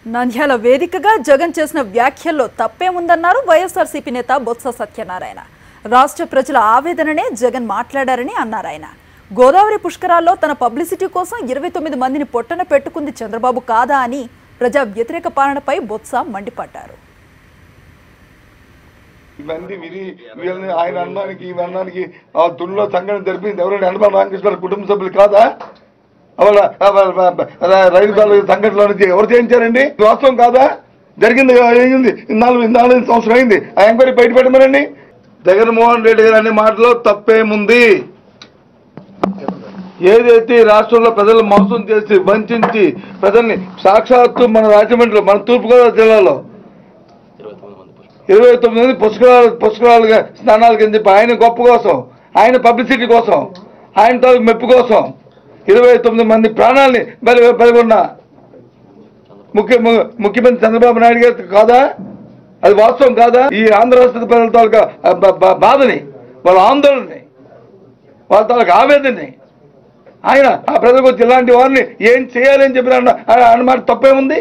నంద్యాల వేదికగా జగన్ చేసిన వ్యాఖ్యల్లో తప్పేముందన్నారు వైఎస్ఆర్సీపీ నేత బొత్స సత్యనారాయణ. రాష్ట్ర ప్రజల ఆవేదననే జగన్ మాట్లాడారని అన్నారు ఆయన. గోదావరి పుష్కరాల్లో తన పబ్లిసిటీ కోసం 29 మందిని పొట్టన పెట్టుకుంది చంద్రబాబు కాదా అని ప్రజా వ్యతిరేక పాలనపై బొత్స మండిపడ్డారు. ఆయన అన్నానికి ఆ తుల్లో సంఘటన జరిపింది ఎవరైనా యనమల రామకృష్ణ కుటుంబ సభ్యులు కాదా? రైలు సంఘటనలో నుంచి ఎవరు చేయించారండి? వాస్తవం కాదా? జరిగింది అయింది 4 సంవత్సరం అయింది. ఆ ఎంక్వైరీ బయట పెట్టమనండి. జగన్మోహన్ రెడ్డి గారు అనే మాటలో తప్పేముంది? ఏదైతే రాష్ట్రంలో ప్రజలు మోసం చేసి వంచి ప్రజల్ని సాక్షాత్తు మన రాజమండ్రిలో మన తూర్పుగోదావరి జిల్లాలో 29 మంది పుష్కరాలుగా స్నానాలకి అని చెప్పి ఆయన గొప్ప కోసం, ఆయన పబ్లిసిటీ కోసం, ఆయన తాలూకు మెప్పు కోసం 29 మంది ప్రాణాలని బలిగొన్న ముఖ్యమంత్రి చంద్రబాబు నాయుడు గారు కాదా? అది వాస్తవం కాదా? ఈ ఆంధ్ర రాష్ట్ర ప్రజల తాలూకా బాధని, వాళ్ళ ఆందోళనని, వాళ్ళ తాలూకా ఆవేదనని ఆయన ఆ ప్రజలకు ఇలాంటి వారిని ఏం చేయాలని చెప్పిన అన్నమాట తప్పేముంది?